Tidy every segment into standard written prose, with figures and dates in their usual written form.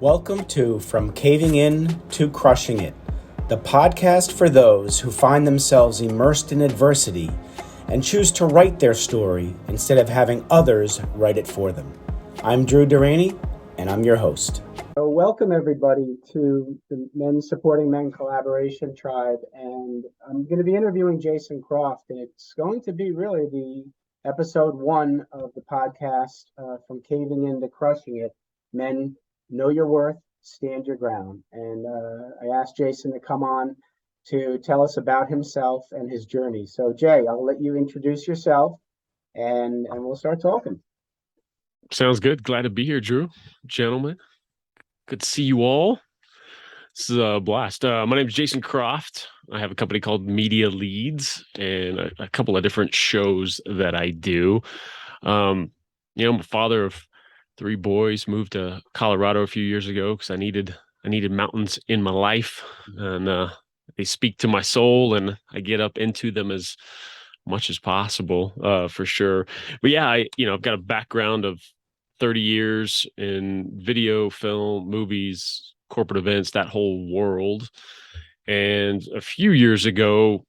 Welcome to From Caving In to Crushing It, the podcast for those who find themselves immersed in adversity and choose to write their story instead of having others write it for them. I'm Drew Durrani, and I'm your host. So welcome everybody to the Men Supporting Men Collaboration Tribe, and I'm going to be interviewing Jason Croft, and it's going to be really the episode 1 of the podcast, From Caving In to Crushing It, Men Know Your Worth, Stand Your Ground. And I asked Jason to come on to tell us about himself and his journey. So Jay, I'll let you introduce yourself and we'll start talking. Sounds good. Glad to be here, Drew. Gentlemen, good to see you all. This is a blast. My name is Jason Croft. I have a company called Media Leads and a couple of different shows that I do. I'm a father of 3 boys, moved to Colorado a few years ago because I needed mountains in my life, and they speak to my soul, and I get up into them as much as possible, for sure. But yeah, I've got a background of 30 years in video, film, movies, corporate events, that whole world. And a few years ago,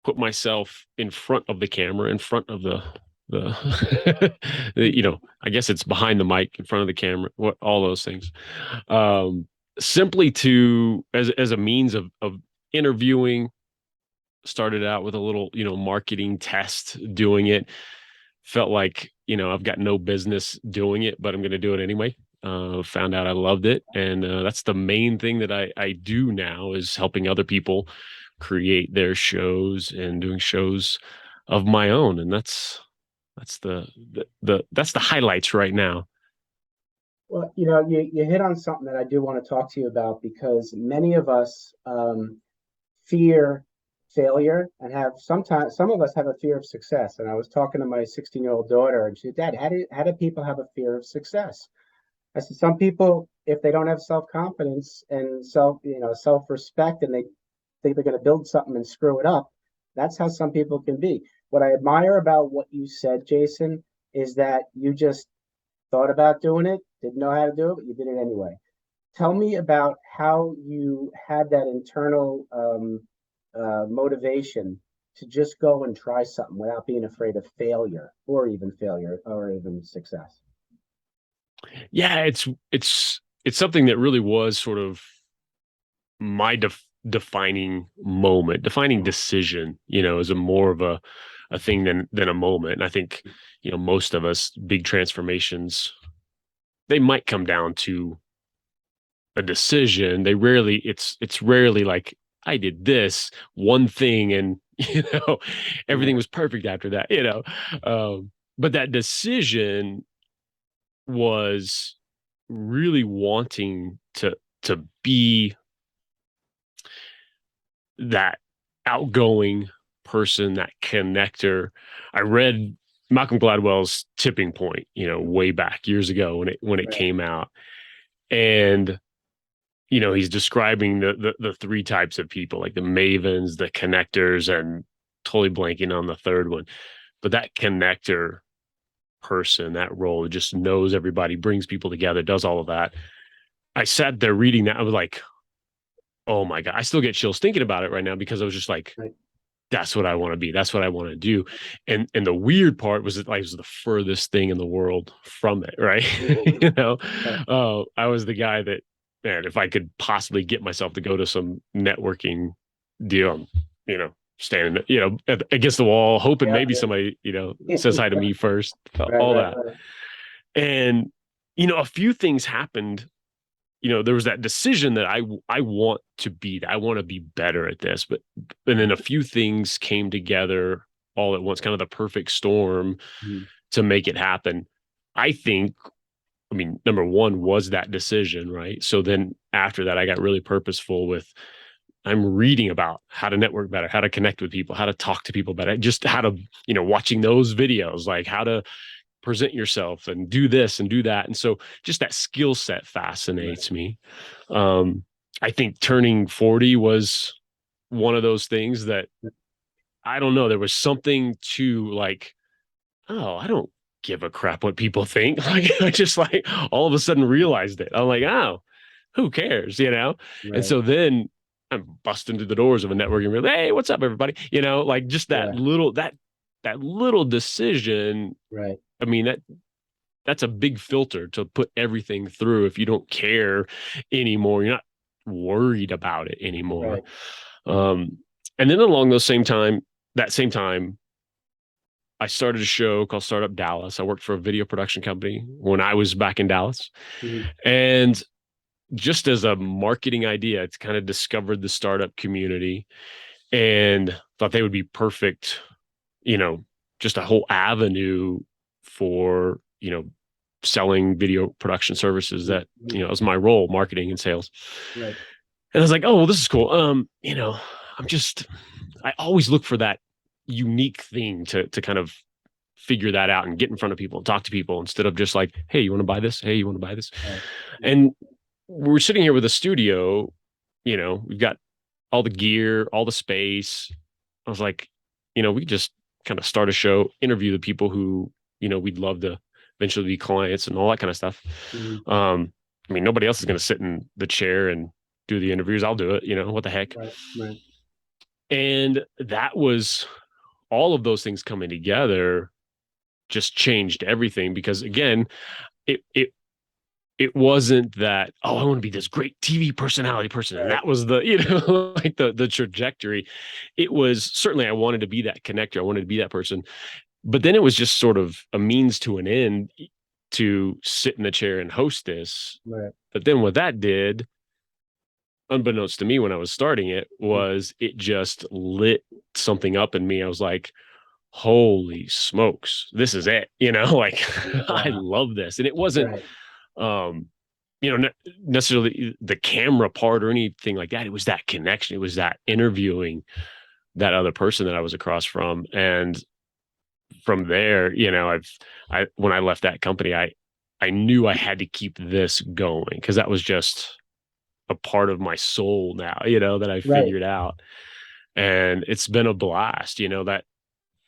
put myself in front of the camera, in front of the I guess it's behind the mic, in front of the camera, all those things, simply as a means of interviewing. Started out with a little marketing test, doing it, felt like I've got no business doing it, but I'm going to do it anyway. Found out I loved it, and that's the main thing that I do now, is helping other people create their shows and doing shows of my own. And that's the highlights right now. Well, you hit on something that I do want to talk to you about, because many of us fear failure and some of us have a fear of success. And I was talking to my 16-year-old daughter, and she said, Dad, how do people have a fear of success? I said, some people, if they don't have self-confidence and self-respect, and they think they're going to build something and screw it up, that's how some people can be. What I admire about what you said, Jason, is that you just thought about doing it, didn't know how to do it, but you did it anyway. Tell me about how you had that internal motivation to just go and try something without being afraid of failure or even success. Yeah, it's something that really was sort of my defining moment, defining decision, is a more of a thing than a moment. And I think, most of us, big transformations, they might come down to a decision. It's rarely like, I did this one thing and, everything was perfect after that, but that decision was really wanting to be that outgoing person, that connector. I read Malcolm Gladwell's Tipping Point, way back years ago when it came out. And, he's describing the 3 types of people, like the mavens, the connectors, and totally blanking on the third one. But that connector person, that role, just knows everybody, brings people together, does all of that. I sat there reading that. I was like, oh my God, I still get chills thinking about it right now, because I was just like, that's what I want to be. That's what I want to do. And the weird part was that I was the furthest thing in the world from it. Right. I was the guy that, man, if I could possibly get myself to go to some networking deal, standing, against the wall, hoping maybe somebody, says hi to me first, all that. And, a few things happened. There was that decision that I want to be that. I want to be better at this. And then a few things came together all at once, kind of the perfect storm to make it happen. Number one was that decision, right? So then after that, I got really purposeful with, I'm reading about how to network better, how to connect with people, how to talk to people better, just how to, watching those videos, like how to present yourself and do this and do that. And so just that skill set fascinates me. I think turning 40 was one of those things that, I don't know, there was something to like, oh, I don't give a crap what people think. Like, I just like all of a sudden realized it. I'm like, oh, who cares, And Right. so then I'm busting through the doors of a networking room. Hey, what's up, everybody? Like just Yeah. that little decision. Right. I mean, that's a big filter to put everything through. If you don't care anymore, you're not worried about it anymore. Right. Um, and then along that same time, I started a show called Startup Dallas. I worked for a video production company when I was back in Dallas. Mhm. And just as a marketing idea, it's kind of discovered the startup community and thought they would be perfect, you know, just a whole avenue for, selling video production services Mhm. that, Mhm. was my role, marketing and sales. Right. And I was like, oh, well, this is cool. I'm just, I always look for that unique thing to kind of figure that out and get in front of people and talk to people instead of just like, hey, you want to buy this? Hey, you want to buy this? Right. And we're sitting here with a studio, we've got all the gear, all the space. I was like, we could just kind of start a show, interview the people who, we'd love to eventually be clients and all that kind of stuff. Mhm. I mean, nobody else is going to sit in the chair and do the interviews. I'll do it, what the heck. Right. Right. And that was all of those things coming together just changed everything because again, it wasn't that, oh, I want to be this great TV personality person. And Right. that was the, like the trajectory. It was certainly I wanted to be that connector. I wanted to be that person. But then it was just sort of a means to an end to sit in the chair and host this. Right. But then what that did, unbeknownst to me when I was starting it, Mhm. was it just lit something up in me. I was like, holy smokes, this is it. Like I Yeah. love this. And it wasn't Right. um necessarily the camera part or anything like that. It was that connection. It was that interviewing that other person that I was across from. And from there, when I left that company, I knew I had to keep this going because that was just a part of my soul now, that I Right. figured out. And it's been a blast,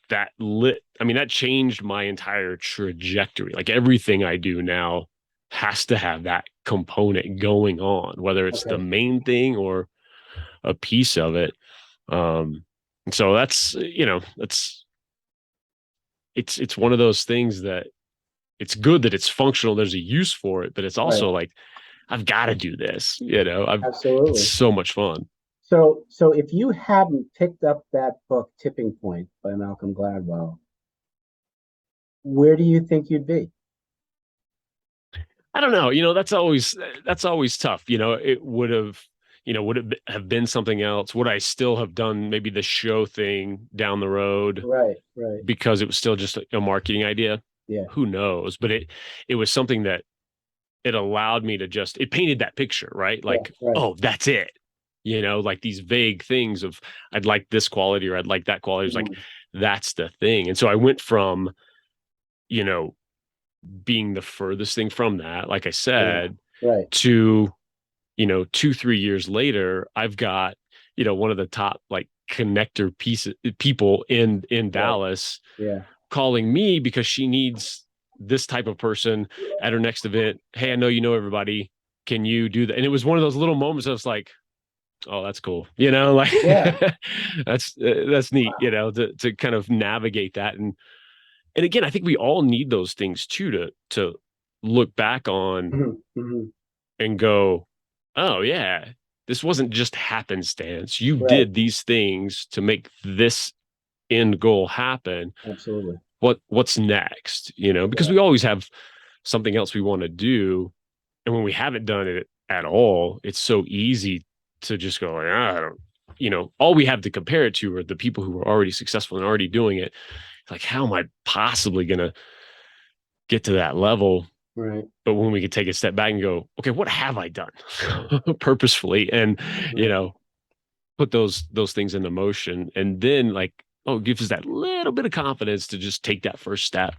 that lit, I mean, that changed my entire trajectory. Like everything I do now has to have that component going on, whether it's the Okay. main thing or a piece of it. And so that's, it's one of those things that it's good that it's functional. There's a use for it, but it's Right. also like, I've got to do this, it's Absolutely. so much fun. So if you hadn't picked up that book, Tipping Point by Malcolm Gladwell, where do you think you'd be? I don't know. That's always tough. It would it have been something else? Would I still have done maybe the show thing down the road Right. Right. because it was still just a marketing idea? Yeah. Who knows? But it was something that it allowed me to just it painted that picture, right? Yeah. Like, Right. oh, that's it. Like these vague things of I'd like this quality or I'd like that quality. It was like Mhm. that's the thing. And so I went from, you know, being the furthest thing from that, like I Yeah. said, Right. to 2-3 years later, I've got, one of the top like connector people in Right. Dallas Yeah. calling me because she needs this type of person at her next event. Hey, I know you know everybody. Can you do that? And it was one of those little moments I was like, oh, that's cool. Like Yeah. that's neat, to kind of navigate that. And again, I think we all need those things too to look back on Mhm. Mhm. and go, oh yeah, this wasn't just happenstance. You Right. did these things to make this end goal happen. Absolutely. What's next? Because Yeah. we always have something else we want to do. And when we haven't done it at all, it's so easy to just go, like, I don't, all we have to compare it to are the people who are already successful and already doing it. Like, how am I possibly gonna get to that level? Right. But when we could take a step back and go, okay, what have I done purposefully, and you Right. know, put those things into motion, and then like, oh, it gives us that little bit of confidence to just take that first step,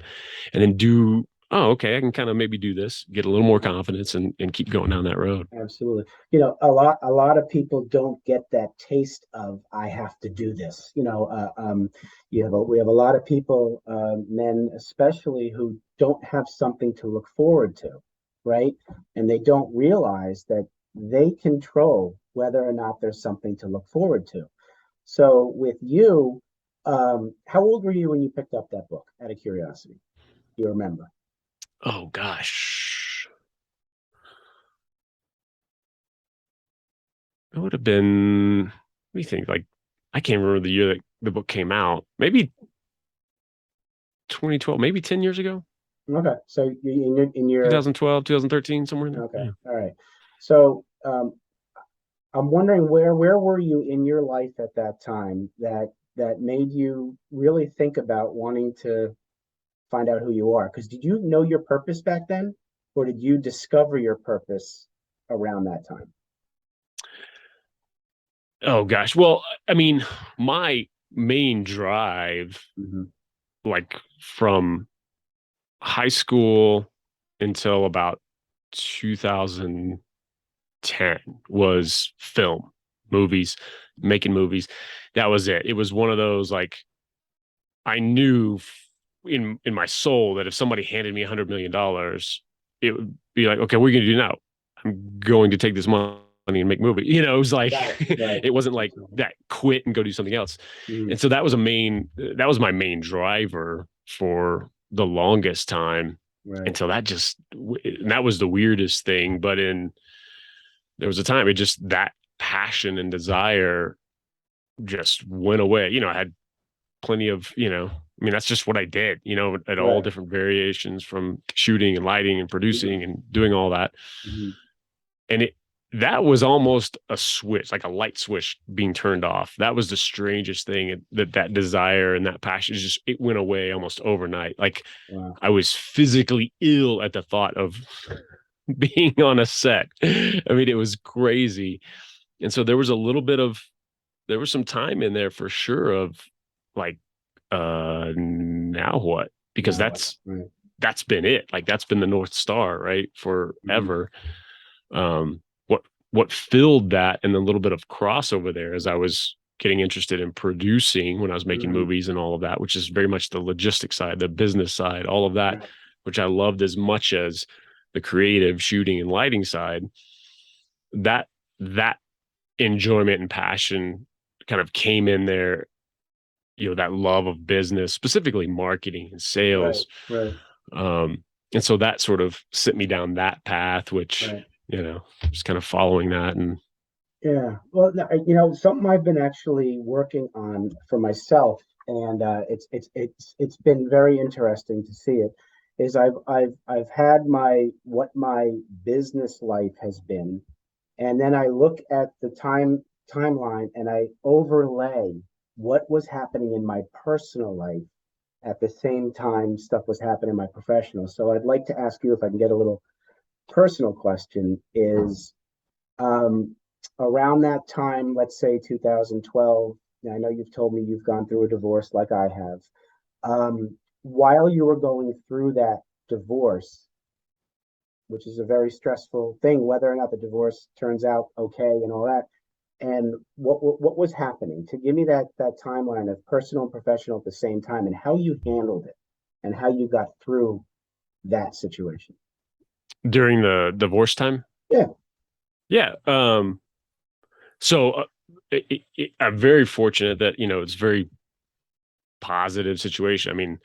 and then do. Oh, okay, I can kind of maybe do this, get a little more confidence, and keep going down that road. Absolutely. A lot of people don't get that taste of I have to do this. We have a lot of people, men especially, who don't have something to look forward to, right? And they don't realize that they control whether or not there's something to look forward to. So with you, how old were you when you picked up that book? Out of curiosity, do you remember? Oh gosh. It would have been, what do you think? Like, I can't remember the year that the book came out. Maybe 2012, maybe 10 years ago. Okay, so in your 2012, 2013, somewhere in there. okay, Yeah. all right. So I'm wondering where were you in your life at that time that made you really think about wanting to find out who you are? Because did you know your purpose back then, or did you discover your purpose around that time? Oh gosh. Well, I mean, my main drive, Hmm. like from high school until about 2010, was film, movies, making movies. That was it. It was one of those, like, I knew in my soul that if somebody handed me $100 million, it would be like, okay, what are you gonna do now? I'm going to take this money and make movie. You know, it was like Got it. Right. it wasn't like that quit and go do something else. Mhm. And so that was my main driver for the longest time Right. until that was the weirdest thing. But there was a time it just that passion and desire just went away. I had plenty of, I mean, that's just what I did, at all Right. different variations, from shooting and lighting and producing and doing all that. Hmm. And that was almost a switch, like a light switch being turned off. That was the strangest thing, that desire and that passion, it went away almost overnight. Like, Wow. I was physically ill at the thought of being on a set. I mean, it was crazy. And so there was some time in there for sure of, like, now what? Because Now what? Right. that's been it. Like, that's been the North Star, right? Hmm. Forever. Um, what filled that, and a little bit of crossover there, as I was getting interested in producing when I was making Hmm. movies and all of that, which is very much the logistic side, the business side, all of that, Right. which I loved as much as the creative shooting and lighting side. That enjoyment and passion kind of came in there, that love of business, specifically marketing and Right. sales. Right. Um, and so that sort of sent me down that path, which, Right. just kind of following that. And Yeah. Well, no, something I've been actually working on for myself, and it's been very interesting to see it. Is I've had my business life has been, and then I look at the timeline and I overlay what was happening in my personal life at the same time stuff was happening in my professional. So I'd like to ask you, if I can get a little personal question, is um, around that time, let's say 2012. I know you've told me you've gone through a divorce like I have. While you were going through that divorce, which is a very stressful thing, whether or not the divorce turns out okay and all that, and what was happening, to give me that timeline of personal and professional at the same time, and how you handled it and how you got through that situation. during the divorce time, Yeah. yeah. So I'm very fortunate that, it's very positive situation. I mean,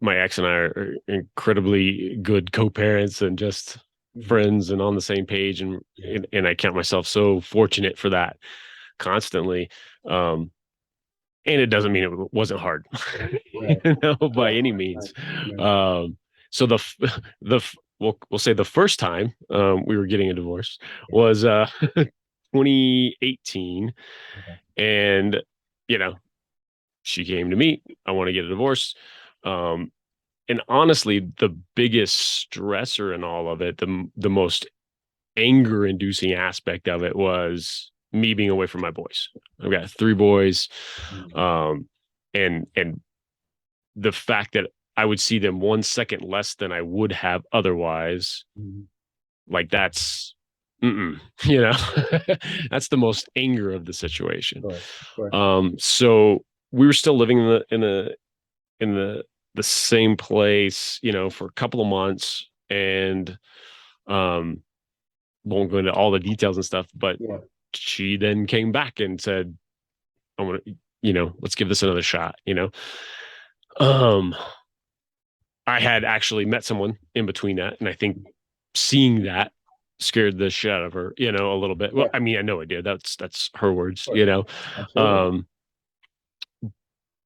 my ex and I are incredibly good co-parents and just Mhm. friends and on the same page, and Yeah. and I count myself so fortunate for that constantly. Um, and it doesn't mean it wasn't hard, Right. by Right. any Right. means. Right. So we'll say the first time we were getting a divorce Yeah. was 2018, Okay. and you know she came to me. I want to get a divorce. Um, and honestly, the biggest stressor in all of it, the most anger inducing aspect of it, was me being away from my boys. I've got three boys. Mhm. Um, and the fact that I would see them 1 second less than I would have otherwise, Mhm. like, that's, mm-mm, you know, that's the most anger of the Of situation. course. Of course. So we were still living in the same place, for a couple of months, and um, won't go into all the details and stuff, but Yeah. she then came back and said, I want to, let's give this another shot, Um, I had actually met someone in between that, and I think seeing that scared the shit out of her, a little bit. Well, Yeah. I mean, I know I did. That's her words, Of course. Absolutely. Um,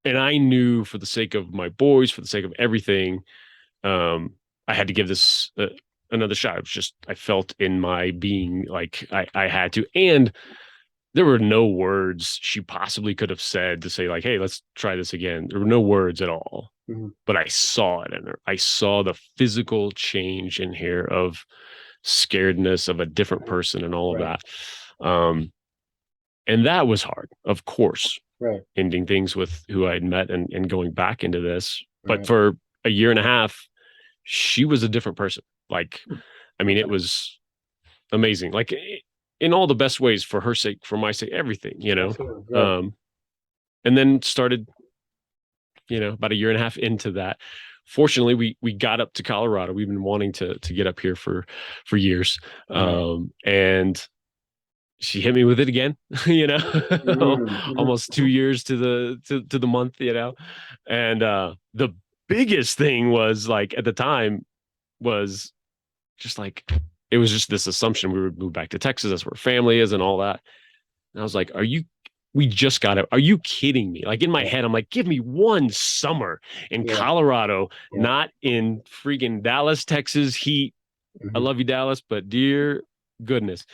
and I knew for the sake of my boys, for the sake of everything, I had to give this another shot. It was just I felt in my being like I had to, and there were no words she possibly could have said to say like, "Hey, let's try this again." There were no words at all, Hmm. but I saw it in her. I saw the physical change in here of scaredness of a different person and all of Right. that. And that was hard, of course, Right. ending things with who I'd met and going back into this. But Right. for a year and a half, she was a different person. Like, I mean, it Okay. was amazing. Like in all the best ways for her sake, for my sake, everything, Absolutely. Right. Um, and then started, about a year and a half into that. Fortunately, we got up to Colorado. We've been wanting to get up here for years. Right. And she hit me with it again, Mm-hmm. almost 2 years to the month, and the biggest thing was like at the time was just like it was just this assumption we would move back to Texas, that's where family is and all that. And I was like, we just got it. Are you kidding me? Like in my Yeah. head, I'm like, give me one summer in Yeah. Colorado, Yeah. not in freaking Dallas, Texas heat. I Hmm. love you, Dallas, but dear goodness.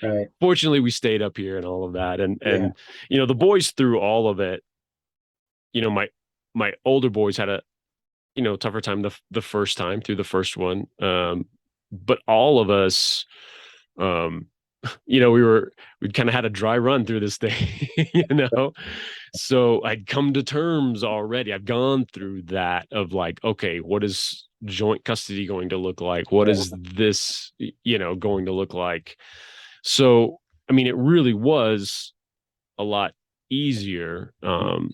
Right. Fortunately we stayed up here and all of that. And Yeah. the boys through all of it, my older boys had a tougher time the first time through the first one. But all of us, um we'd kind of had a dry run through this thing, so I'd come to terms already. I've gone through that of like, okay, what is joint custody going to look like? What Right. is this, going to look like? So I mean, it really was a lot easier. It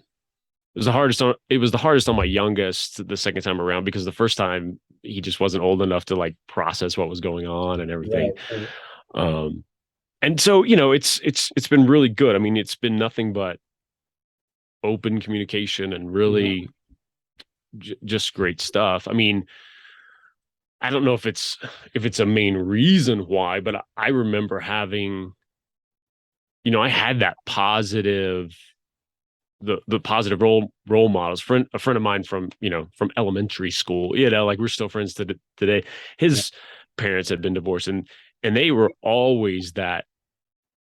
was the hardest on my youngest the second time around, because the first time he just wasn't old enough to like process what was going on and everything. Right. Right. Um, and so, it's been really good. I mean, it's been nothing but open communication and Hmm. really just great stuff. I mean, I don't know if it's a main reason why, but I remember having, I had that positive the positive role models. A friend of mine from elementary school, like we're still friends today. Yeah. His parents had been divorced, and they were always that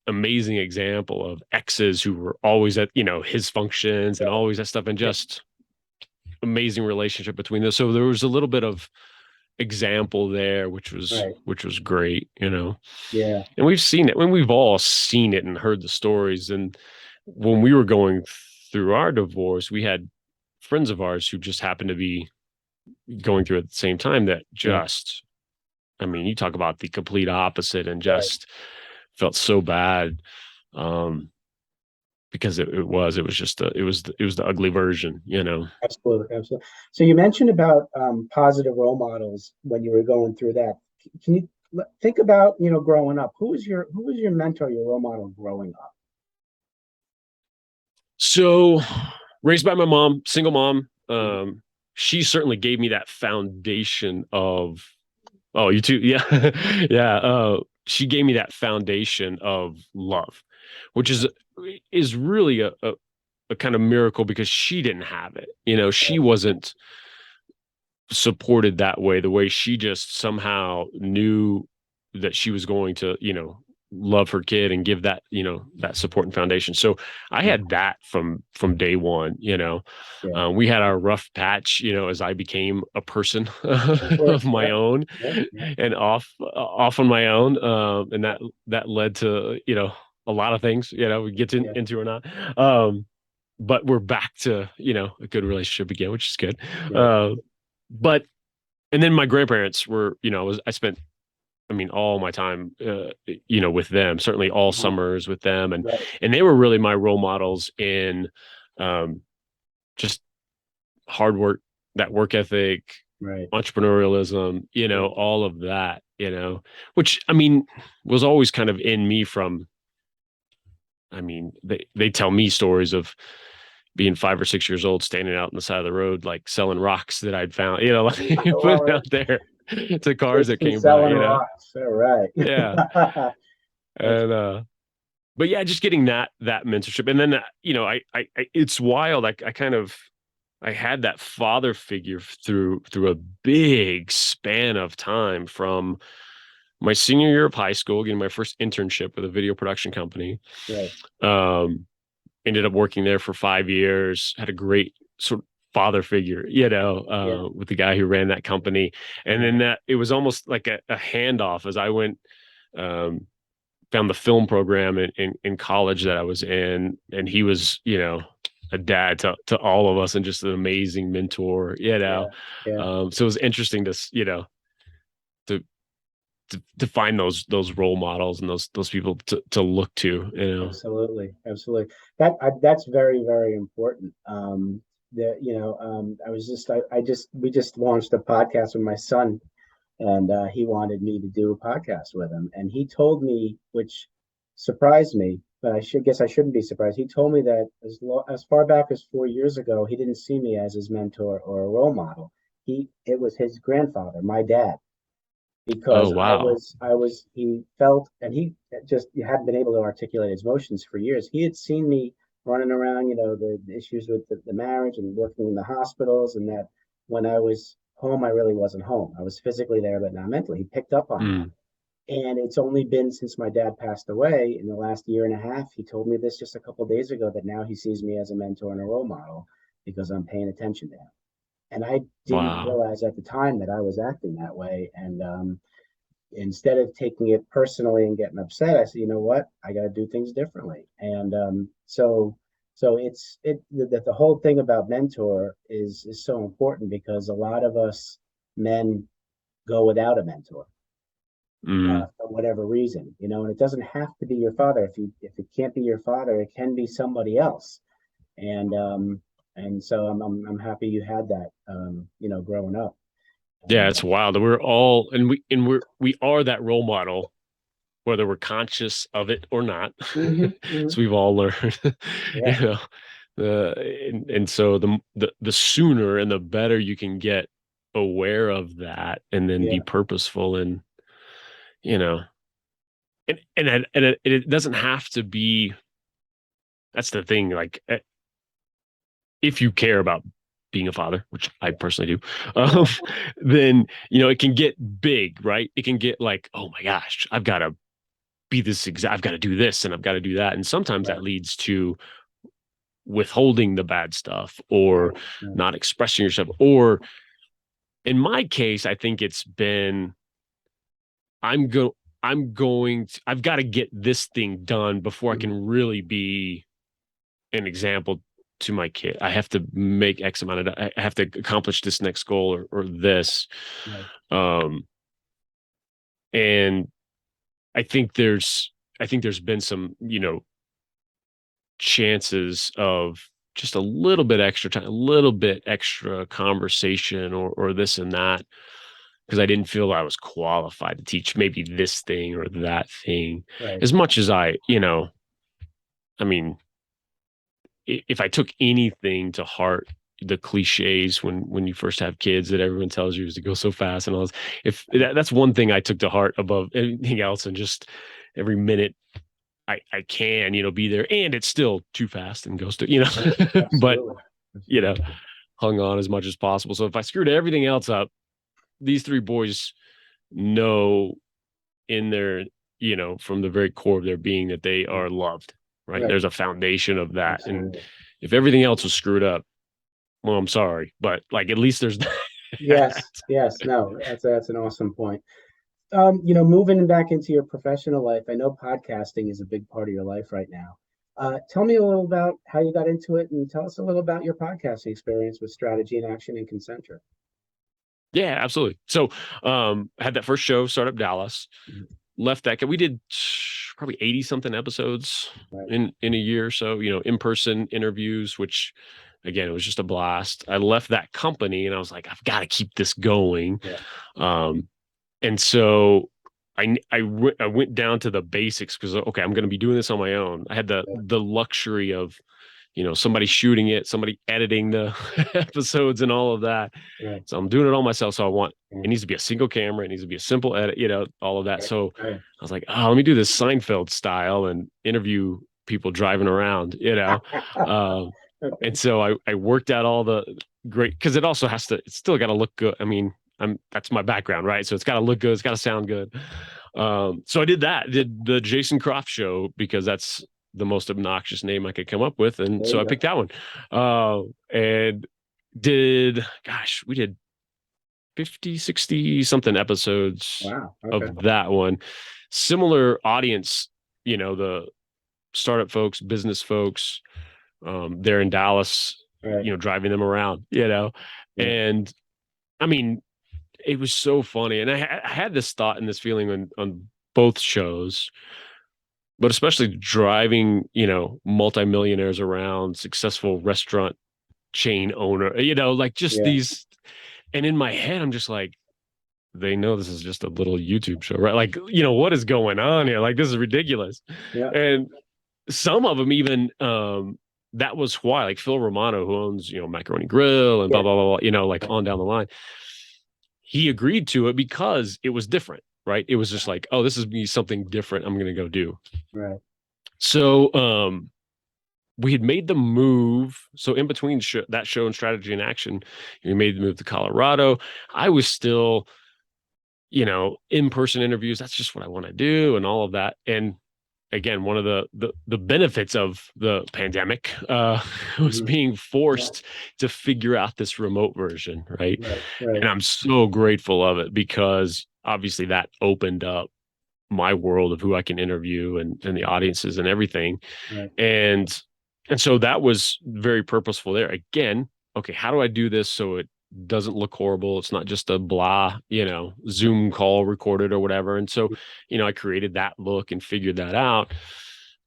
amazing example of exes who were always at his functions and always that stuff, and Yeah. just amazing relationship between those. So there was a little bit of example there, Right. which was great, Yeah. and we've seen it when we've all seen it and heard the stories. And when we were going through our divorce, we had friends of ours who just happened to be going through it at the same time that Yeah. just, I mean, you talk about the complete opposite, and Right. just felt so bad. Um, because it was just it was the ugly version. Absolutely. Absolutely. So you mentioned about positive role models when you were going through that. Can you think about, growing up? Who was your mentor, your role model growing up? So raised by my mom, single mom. Mhm. She certainly gave me that foundation of, oh, you too. Yeah. Yeah. She gave me that foundation of love, which is really a kind of miracle, because she didn't have it. She wasn't supported that way, the way she just somehow knew that she was going to, love her kid and give that, that support and foundation. So I Yeah. had that from day one. Yeah. We had our rough patch, as I became a person Of course. of my Yeah. own Yeah. Yeah. and off on my own. And that led to, a lot of things, we get Yeah. into or not. But we're back to, a good relationship again, which is good. Right. Uh, but and then my grandparents were, I spent, I mean, all my time, with them, certainly all Mhm. summers with them. and Right. and they were really my role models in, um, just hard work, that work ethic, Right. entrepreneurialism, Yeah. all of that, which I mean was always kind of in me from, I mean, they tell me stories of being 5 or 6 years old, standing out on the side of the road, like selling rocks that I'd found, like putting Well, out there to cars that Jason came by, selling rocks. All right. yeah. That's And, but yeah, just getting that mentorship. And then, it's wild. I kind of, I had that father figure through a big span of time from my senior year of high school, getting my first internship with a video production company. right. Um, Ended up working there for 5 years, had a great sort of father figure, Yeah. with the guy who ran that company. And Yeah. then that it was almost like a handoff as I went, um, found the film program in college that I was in, and he was, a dad to all of us and just an amazing mentor, Yeah. Yeah. So it was interesting to, to to find those role models and those people to look to. Absolutely. Absolutely. That's very, very important. I was just I just we just launched a podcast with my son, and he wanted me to do a podcast with him. And he told me, which surprised me, but I should guess I shouldn't be surprised. He told me that as far back as 4 years ago, he didn't see me as his mentor or a role model. It was his grandfather, my dad, Oh because wow. he felt, and he just hadn't been able to articulate his emotions for years. He had seen me running around, the issues with the marriage and working in the hospitals, and that when I was home, I really wasn't home. I was physically there, but not mentally. He picked up on that. Mm, And it's only been since my dad passed away in the last year and a half. He told me this just a couple of days ago that now he sees me as a mentor and a role model because I'm paying attention to him. And I didn't wow. realize at the time that I was acting that way. And instead of taking it personally and getting upset, I said, you know what, I got to do things differently. And so the whole thing about mentor is so important because a lot of us men go without a mentor Mm. for whatever reason, and it doesn't have to be your father. If it can't be your father, it can be somebody else. And so I'm happy you had that, growing up. Yeah, And it's wild. We're all we are that role model, whether we're conscious of it or not. mhm, mhm, So we've all learned, you yeah, know, and so the sooner and the better you can get aware of that and then be yeah, purposeful and, you know, it doesn't have to be, that's the thing, like, if you care about being a father, which I yeah, personally do, yeah, then, it can get big, right? It can get like, oh my gosh, I've got to be this exact, I've got to do this and I've got to do that. And sometimes that right, leads to withholding the bad stuff or right, right, not expressing yourself. Or in my case, I think it's been, I'm go I've got to get this thing done before I can mhm, really be an example to my kid. I have to make X amount of, I have to accomplish this next goal or this. right, Um, and I think there's, I think there's been some, chances of just a little bit extra time, a little bit extra conversation or this and that, because I didn't feel I was qualified to teach maybe this thing or that thing right, as much as I mean, if I took anything to heart, the cliches when you first have kids that everyone tells you is to go so fast and all this. If that's one thing I took to heart above anything else, and just every minute I can, be there, and it's still too fast and goes to, but absolutely, you know, absolutely, hung on as much as possible. So if I screwed everything else up, these three boys know in their, from the very core of their being that they right, are loved, right? right, There's a foundation of that. And absolutely. if everything else was screwed up, well, I'm sorry, but like at least there's that. Yes, yes, no, that's an awesome point. Moving back into your professional life, I know podcasting is a big part of your life right now. Tell me a little about how you got into it, and tell us a little about your podcasting experience with Strategy and Action and Concentric. Yeah, absolutely. So had that first show, Startup Dallas, Mhm. left that. We did probably 80 something episodes Right. in a year or so, in person interviews, which again, it was just a blast. I left that company and I was like, I've got to keep this going. Yeah. And so I went down to the basics because, okay, I'm going to be doing this on my own. I had the luxury of, somebody shooting it, somebody editing the episodes and all of that. Right. So I'm doing it all myself. So it needs to be a single camera. It needs to be a simple edit, all of that. So I was like, oh, let me do this Seinfeld style and interview people driving around, and so I worked out all the great, because it also it's still got to look good. I mean, that's my background, right? So it's got to look good. It's got to sound good. So I did the Jason Croft show because that's the most obnoxious name I could come up with. And so I picked that one. And we did 50, 60 something episodes of that one. Similar audience, the startup folks, business folks, they're in Dallas, driving them around, and I mean, it was so funny. And I had this thought and this feeling on both shows, but especially driving, multimillionaires around, successful restaurant chain owner, like just these. And in my head, I'm just like, they know this is just a little YouTube show, right? Like, what is going on here? Like, this is ridiculous. Yeah. And some of them even, that was why, like Phil Romano, who owns, Macaroni Grill and blah, blah, blah, like on down the line, he agreed to it because it was different, right? It was just like, oh, this is me something different I'm going to go do. Right. So, we had made the move. So in between that show and Strategy in Action, we made the move to Colorado. I was still, in-person interviews. That's just what I want to do and all of that. And again, one of the benefits of the pandemic was being forced to figure out this remote version, right? And I'm so grateful of it because obviously that opened up my world of who I can interview and the audiences and everything. And so that was very purposeful there. Again, okay, how do I do this so it doesn't look horrible? It's not just a blah, Zoom call recorded or whatever. And so, I created that look and figured that out.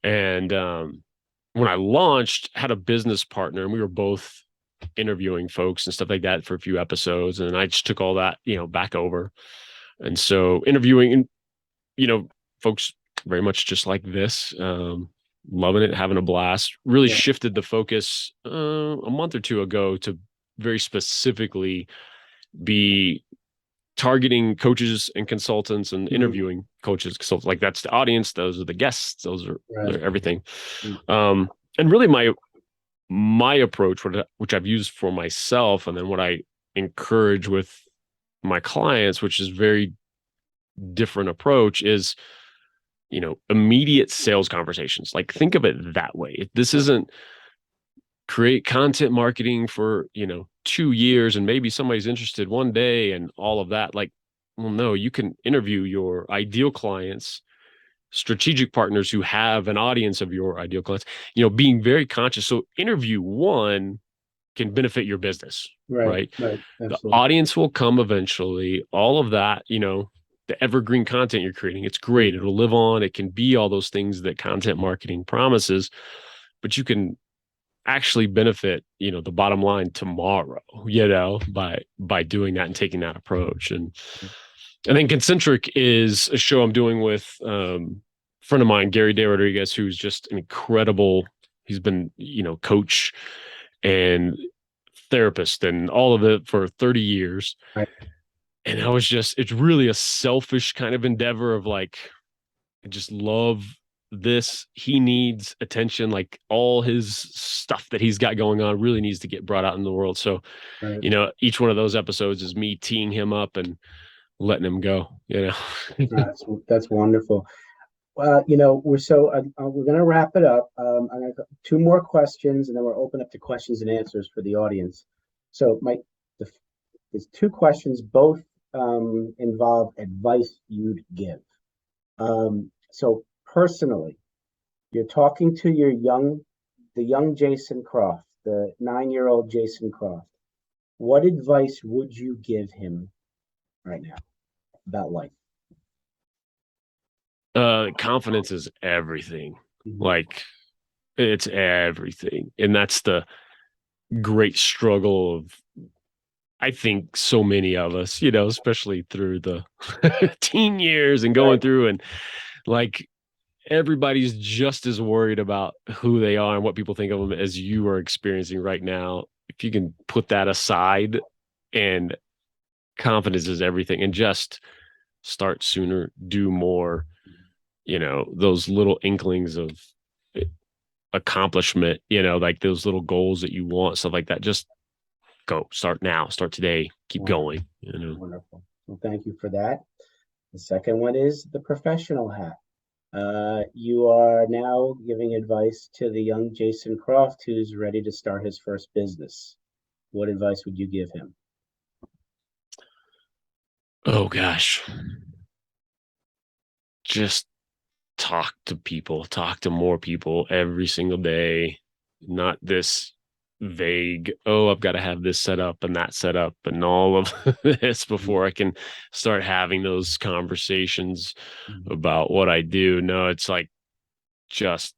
And when I launched, had a business partner, and we were both interviewing folks and stuff like that for a few episodes. And I just took all that, back over. And so interviewing, and, folks very much just like this, loving it, having a blast, really shifted the focus a month or two ago to very specifically be targeting coaches and consultants and interviewing coaches, consultants. Like that's the audience. Those are the guests. Those are everything. And really my approach, which I've used for myself, and then what I encourage with my clients, which is very different approach, is immediate sales conversations. Like think of it that way. This isn't create content marketing for 2 years and maybe somebody's interested one day and all of that. Like, well, no, you can interview your ideal clients, strategic partners who have an audience of your ideal clients, being very conscious. So interview one can benefit your business, right? The audience will come eventually. All of that, the evergreen content you're creating, it's great. It'll live on. It can be all those things that content marketing promises, but you can actually benefit, the bottom line tomorrow, by doing that and taking that approach. And then Concentric is a show I'm doing with a friend of mine, Gary De Rodriguez, who's just an incredible, he's been, coach and therapist and all of it for 30 years. And it's really a selfish kind of endeavor of like, I just love this. He needs attention. Like all his stuff that he's got going on really needs to get brought out in the world. So, each one of those episodes is me teeing him up and letting him go, That's wonderful. We're going to wrap it up. I'm going to 2 more questions and then we'll open up to questions and answers for the audience. So there's 2 questions, both involve advice you'd give. So personally, you're talking to the young Jason Croft, the 9-year-old Jason Croft. What advice would you give him right now about life? Confidence is everything. Like it's everything. And that's great struggle of, I think, so many of us, especially through the teen years and going Right. through, and like everybody's just as worried about who they are and what people think of them as you are experiencing right now. If you can put that aside, and confidence is everything, and just start sooner, do more, those little inklings of accomplishment, like those little goals that you want, stuff like that. Just go, start now, start today, keep Wonderful. going. Wonderful. Well, thank you for that. The second one is the professional hat. You are now giving advice to the young Jason Croft who's ready to start his first business. What advice would you give him? Oh gosh. Just talk to people, talk to more people every single day. Not this vague, oh, I've got to have this set up and that set up and all of this before I can start having those conversations Mhm. about what I do. No, it's like just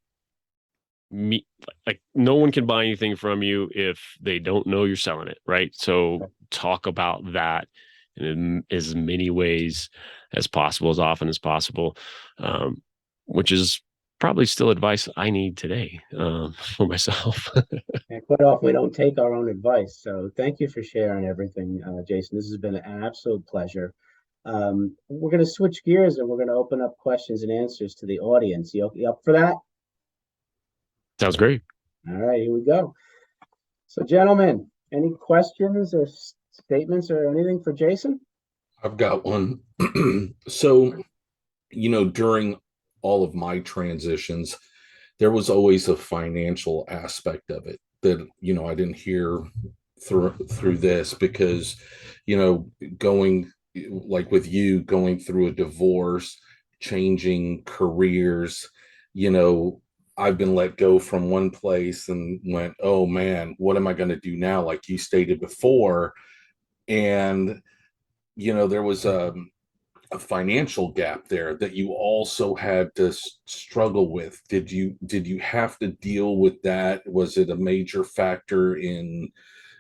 me. Like no one can buy anything from you if they don't know you're selling it, right? So talk about that in as many ways as possible, as often as possible, um, which is probably still advice I need today, for myself. And quite often we don't take our own advice. So thank you for sharing everything, Jason. This has been an absolute pleasure. We're going to switch gears and we're going to open up questions and answers to the audience. You up for that? Sounds great. All right, here we go. So, gentlemen, any questions or statements or anything for Jason? I've got one. So, during all of my transitions, there was always a financial aspect of it that, I didn't hear through this because, going like with you going through a divorce, changing careers, you know, I've been let go from one place and went, oh man, what am I going to do now? Like you stated before. And, there was a financial gap there that you also had to struggle with. Did you have to deal with that? Was it a major factor in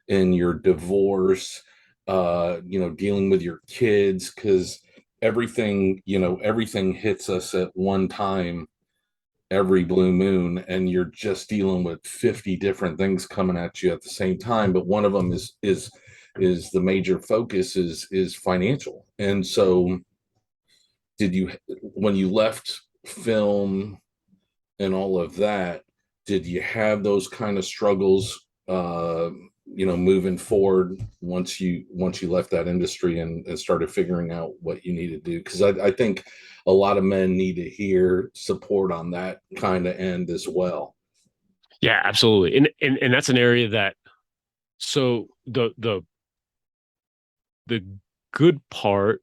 your divorce? Dealing with your kids, because everything hits us at one time every blue moon, and you're just dealing with 50 different things coming at you at the same time, but one of them is the major focus is financial. And so did you, when you left film and all of that, did you have those kind of struggles, moving forward once you left that industry and started figuring out what you need to do? Because I think a lot of men need to hear support on that kind of end as well. Yeah, absolutely. And that's an area that, so the good part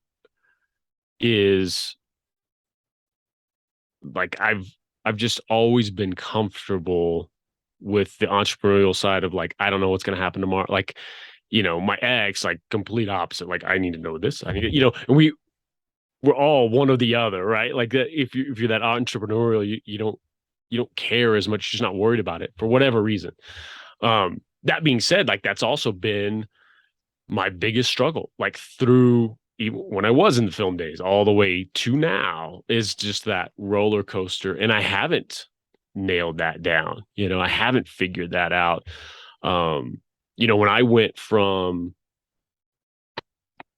is, like, I've just always been comfortable with the entrepreneurial side of, like, I don't know what's going to happen tomorrow. Like, my ex, like, complete opposite. Like, I need to know this. I need to, and we're all one or the other, right? Like that, if you're that entrepreneurial, you don't care as much. You're just not worried about it for whatever reason. That being said, like, that's also been my biggest struggle, like through, even when I was in the film days, all the way to now, is just that roller coaster. And I haven't nailed that down. I haven't figured that out. Um, when I went from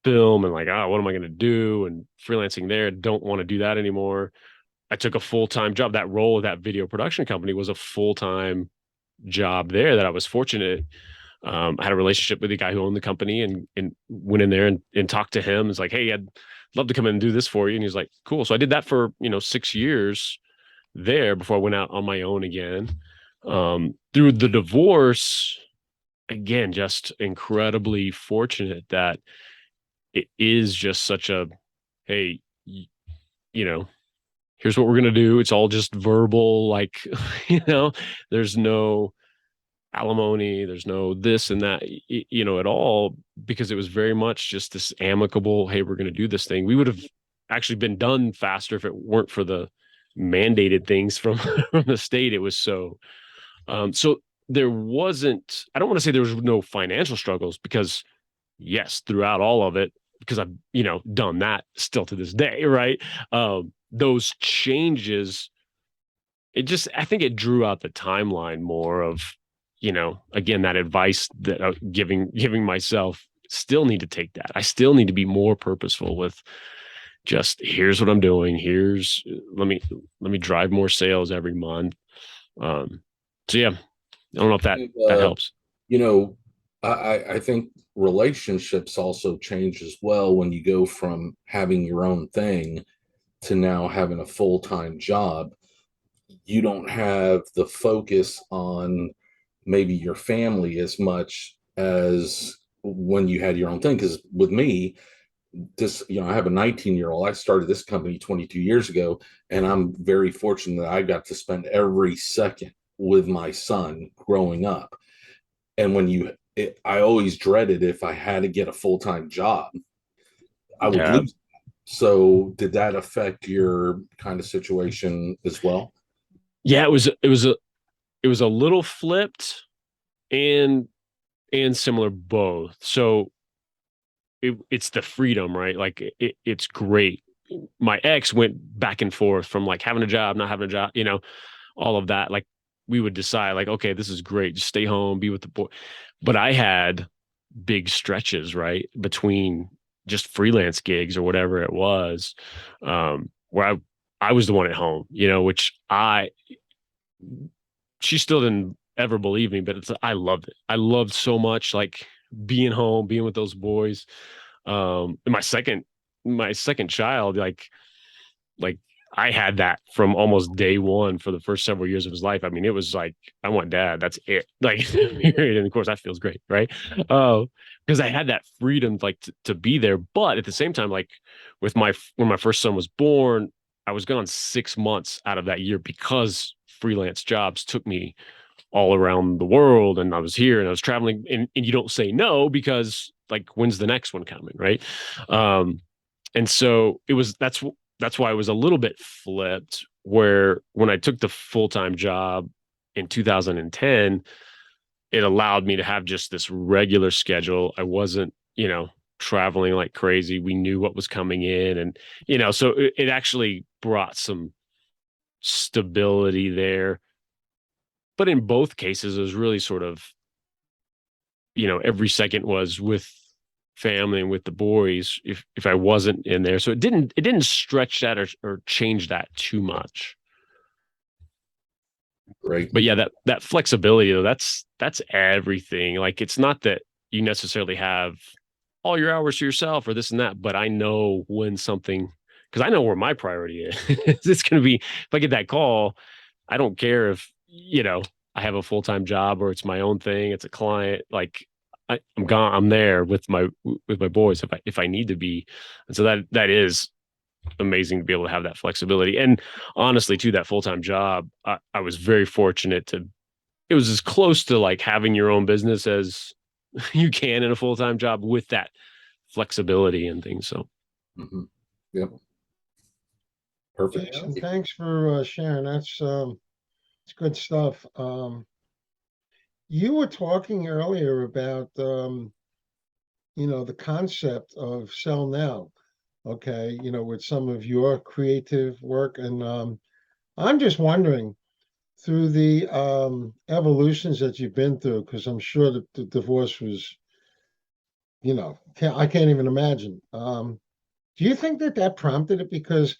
film and like, oh, what am I going to do? And freelancing there, don't want to do that anymore. I took a full-time job. That role of that video production company was a full-time job there that I was fortunate. I had a relationship with the guy who owned the company, and went in there and talked to him. It's like, hey, I'd love to come in and do this for you. And he's like, cool. So I did that for, 6 years there before I went out on my own again. Through the divorce, again, just incredibly fortunate that it is just such a, hey, you know, here's what we're going to do. It's all just verbal, like, there's no alimony, there's no this and that, at all, because it was very much just this amicable, hey, we're going to do this thing. We would have actually been done faster if it weren't for the mandated things from from the state. It was so there wasn't, I don't want to say there was no financial struggles, because yes, throughout all of it, because I've, done that still to this day, right? Those changes, I think it drew out the timeline more of, again, that advice that giving myself. Still need to take that. I still need to be more purposeful with just, here's what I'm doing. Let me drive more sales every month. So yeah, I don't know if that helps. You know, I think relationships also change as well when you go from having your own thing to now having a full-time job. You don't have the focus on maybe your family as much as when you had your own thing. Because with me, I have a 19-year-old. I started this company 22 years ago, and I'm very fortunate that I got to spend every second with my son growing up. And I always dreaded if I had to get a full-time job, I would Yeah. lose. So did that affect your kind of situation as well? Yeah, it was a little flipped and similar both. So it's the freedom, right? Like it's great. My ex went back and forth from like having a job, not having a job, all of that. Like we would decide like, okay, this is great. Just stay home, be with the boy. But I had big stretches, right, between just freelance gigs or whatever it was, where I was the one at home, which she still didn't ever believe me, but I loved it. I loved so much, like being home, being with those boys. And my second child, like I had that from almost day one for the first several years of his life. I mean, it was like, I want dad. That's it. Like, and of course that feels great. Right. Because I had that freedom, like to be there. But at the same time, like when my first son was born, I was gone 6 months out of that year because freelance jobs took me all around the world, and I was here and I was traveling, and you don't say no because like, when's the next one coming? Right. And so that's why it was a little bit flipped, where when I took the full-time job in 2010, it allowed me to have just this regular schedule. I wasn't, traveling like crazy. We knew what was coming in, and, so it actually brought some stability there. But in both cases, it was really sort of, every second was with family and with the boys if I wasn't in there. So it didn't stretch that or change that too much. Right. But yeah, that flexibility though, that's everything. Like it's not that you necessarily have all your hours to yourself or this and that, but I know when something, because I know where my priority is. It's going to be, if I get that call, I don't care if, I have a full-time job or it's my own thing, it's a client, like I'm gone, I'm there with my boys if I need to be. And so that is amazing to be able to have that flexibility. And honestly, too, that full-time job, I was very fortunate to, it was as close to like having your own business as you can in a full-time job with that flexibility and things. So Mm-hmm. Yep. Perfect. Jason, thanks for sharing. It's good stuff. You were talking earlier about the concept of sell now. Okay, with some of your creative work, and I'm just wondering through the evolutions that you've been through, because I'm sure that the divorce was, I can't even imagine. Do you think that prompted it? Because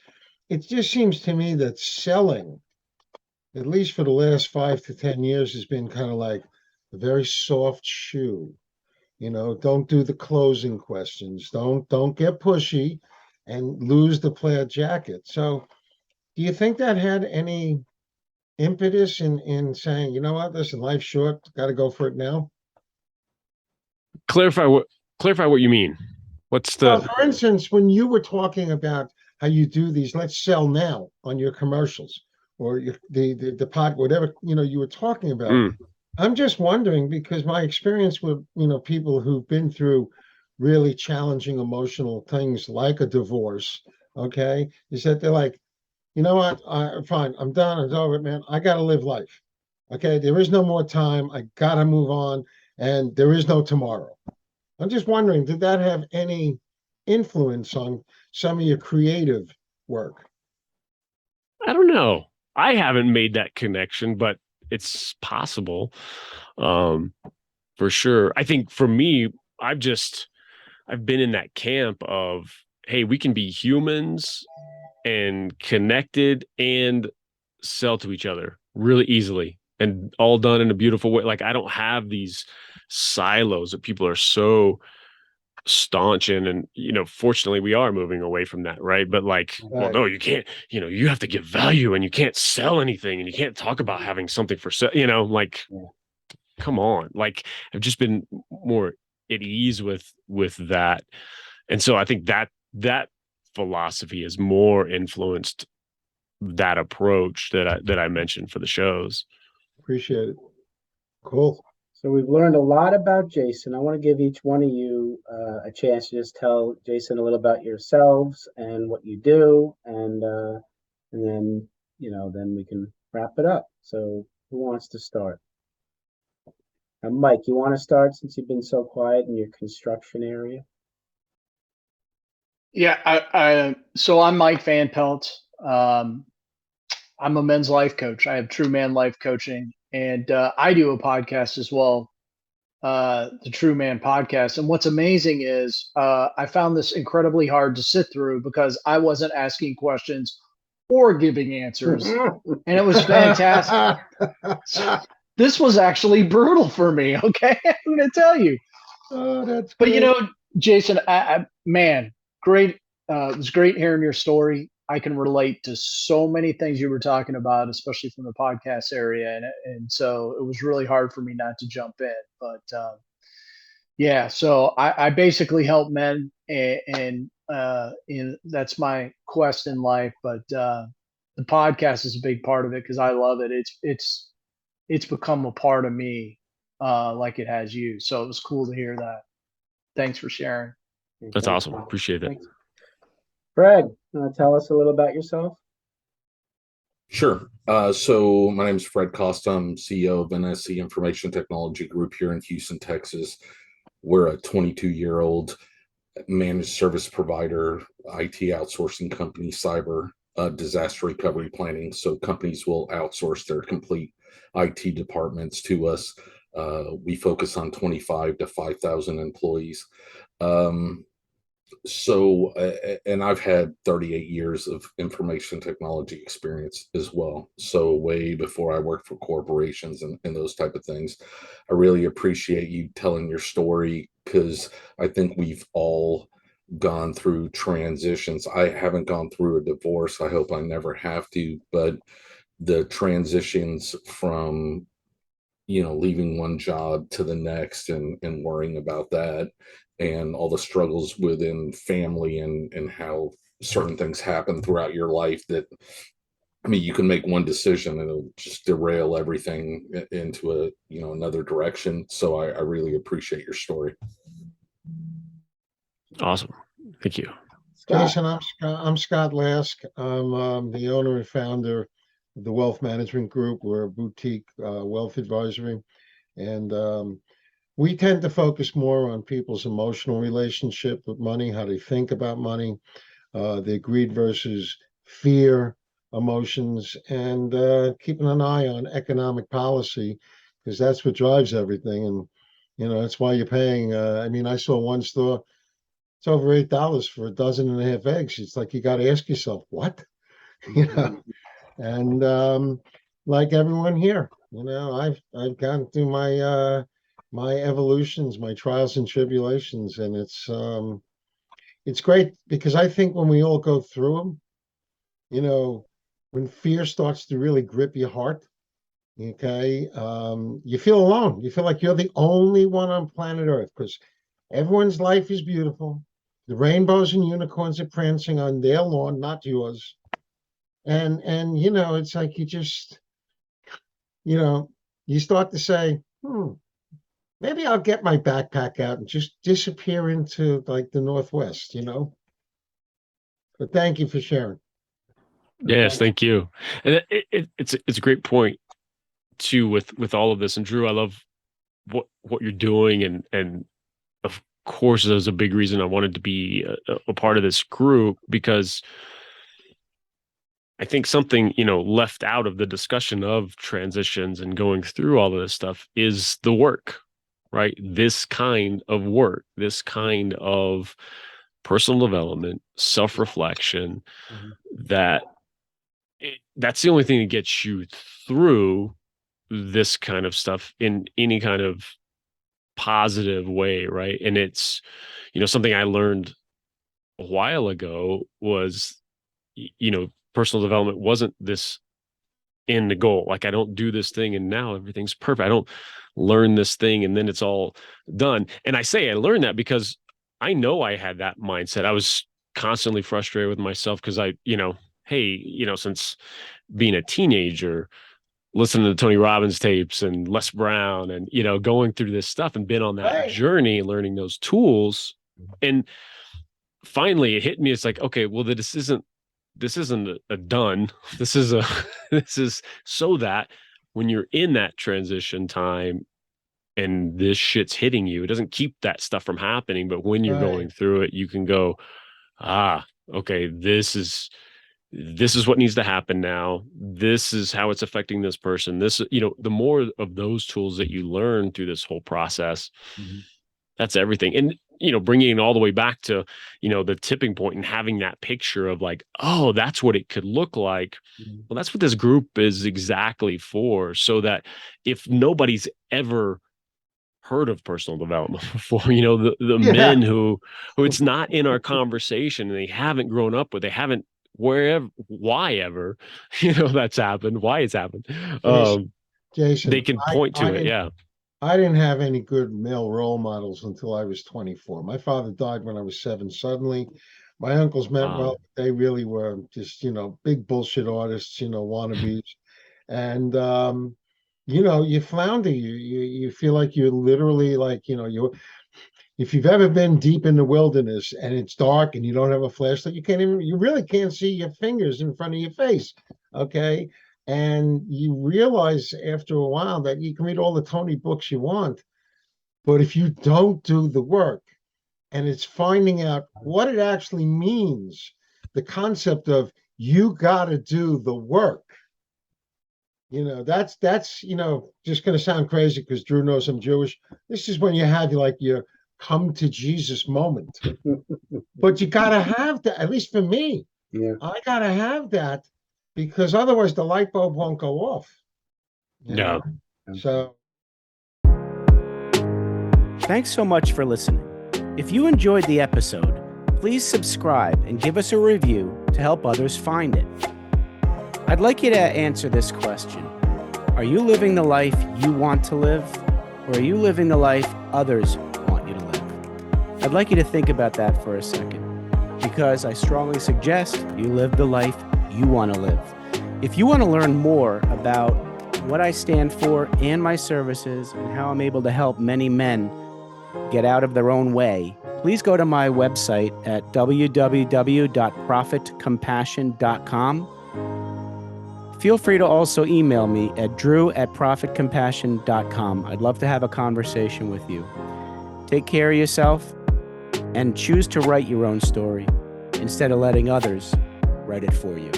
it just seems to me that selling, at least for the last 5 to 10 years, has been kind of like a very soft shoe. Don't do the closing questions. Don't get pushy and lose the plaid jacket. So do you think that had any impetus in saying, you know what, listen, life's short, gotta go for it now? clarify what you mean. What's Well, the for instance, when you were talking about how you do these let's sell now on your commercials or the pod, whatever, you were talking about. mm, I'm just wondering because my experience with, people who've been through really challenging emotional things like a divorce, okay, is that they're like, you know what, fine, I'm done, it's over, man. I got to live life. Okay, there is no more time. I gotta move on, and there is no tomorrow. I'm just wondering, did that have any influence on some of your creative work? I don't know. I haven't made that connection, but it's possible. Um, for sure. I think for me, I've just I've been in that camp of, hey, we can be humans and connected and sell to each other really easily and all done in a beautiful way. Like I don't have these silos that people are so staunch in, and fortunately we are moving away from that, right? But like, well, Right. no, you can't, you have to give value and you can't sell anything and you can't talk about having something for sale, like, come on. Like I've just been more at ease with that. And so I think that philosophy has more influenced that approach that I mentioned for the shows. Appreciate it. Cool. So we've learned a lot about Jason. I want to give each one of you a chance to just tell Jason a little about yourselves and what you do, and then then we can wrap it up. So who wants to start? Mike, you want to start since you've been so quiet in your construction area? Yeah, so I'm Mike Van Pelt. I'm a men's life coach. I have True Man Life Coaching, and I do a podcast as well, the True Man Podcast. And what's amazing is I found this incredibly hard to sit through because I wasn't asking questions or giving answers, and it was fantastic. So this was actually brutal for me. Okay, I'm going to tell you. Oh, that's But great. Jason, man, great. It was great hearing your story. I can relate to so many things you were talking about, especially from the podcast area, and so it was really hard for me not to jump in. But yeah, so I basically help men, and that's my quest in life. But the podcast is a big part of it because I love it. It's become a part of me, like it has you. So it was cool to hear that. Thanks for sharing. That's awesome. Appreciate it. Thanks. Fred, tell us a little about yourself. Sure. So my name is Fred Costa. I'm CEO of NSC Information Technology Group here in Houston, Texas. We're a 22-year-old managed service provider, IT outsourcing company, cyber disaster recovery planning. So companies will outsource their complete IT departments to us. We focus on 25 to 5,000 employees. And I've had 38 years of information technology experience as well. So way before I worked for corporations and those type of things. I really appreciate you telling your story because I think we've all gone through transitions. I haven't gone through a divorce. I hope I never have to, but the transitions from leaving one job to the next and worrying about that and all the struggles within family and how certain things happen throughout your life that, I mean, you can make one decision and it'll just derail everything into another direction. So I really appreciate your story. Awesome. Thank you. Jason, I'm Scott Lask. I'm the owner and founder of the Wealth Management Group. We're a boutique wealth advisory, and we tend to focus more on people's emotional relationship with money, how they think about money, their greed versus fear emotions, and keeping an eye on economic policy because that's what drives everything. And that's why you're paying. I mean, I saw one store. It's over $8 for a dozen and a half eggs. It's like you got to ask yourself, what? And like everyone here, I've gone through my evolutions, my trials and tribulations, and it's great because I think when we all go through them, when fear starts to really grip your heart, okay, you feel alone. You feel like you're the only one on planet Earth because everyone's life is beautiful. The rainbows and unicorns are prancing on their lawn, not yours. And it's like you start to say, maybe I'll get my backpack out and just disappear into like the Northwest, But thank you for sharing. Yes, thank you. And it's a great point too with all of this, and Drew, I love what you're doing, and of course there's a big reason I wanted to be a part of this group, because I think something, left out of the discussion of transitions and going through all of this stuff is the work, right? This kind of work, this kind of personal development, self-reflection, that's the only thing that gets you through this kind of stuff in any kind of positive way, right? And it's, something I learned a while ago was, personal development wasn't this end goal. Like, I don't do this thing and now everything's perfect. I don't learn this thing and then it's all done. And I say I learned that because I know I had that mindset. I was constantly frustrated with myself because since being a teenager, listening to Tony Robbins tapes and Les Brown and, going through this stuff and been on that journey, learning those tools. And finally it hit me. It's like, okay, well, this isn't a done. This is so that when you're in that transition time and this shit's hitting you, it doesn't keep that stuff from happening. But when you're going through it, you can go, okay, this is what needs to happen now. This is how it's affecting this person. This, the more of those tools that you learn through this whole process, that's everything. And, bringing it all the way back to, the tipping point and having that picture of like, oh, that's what it could look like. Well, that's what this group is exactly for. So that if nobody's ever heard of personal development before, the men who it's not in our conversation and they haven't grown up with, they haven't, why ever, that's happened, why it's happened. Jason, they can point to it. Yeah. I didn't have any good male role models until I was 24. My father died when I was 7 suddenly. My uncles meant well, but they really were just, big bullshit artists, wannabes. And, you flounder, you feel like you're literally like, if you've ever been deep in the wilderness and it's dark and you don't have a flashlight, you really can't see your fingers in front of your face. Okay. And you realize after a while that you can read all the Tony books you want, but if you don't do the work, and it's finding out what it actually means, the concept of you got to do the work. That's just going to sound crazy because Drew knows I'm Jewish. This is when you have your come to Jesus moment. But you got to have that, at least for me. Yeah. I got to have that because otherwise the light bulb won't go off. No. So. Thanks so much for listening. If you enjoyed the episode, please subscribe and give us a review to help others find it. I'd like you to answer this question. Are you living the life you want to live, or are you living the life others want you to live? I'd like you to think about that for a second, because I strongly suggest you live the life you want to live. If you want to learn more about what I stand for and my services and how I'm able to help many men get out of their own way, please go to my website at www.profitcompassion.com. Feel free to also email me at drew@profitcompassion.com. I'd love to have a conversation with you. Take care of yourself and choose to write your own story instead of letting others write it for you.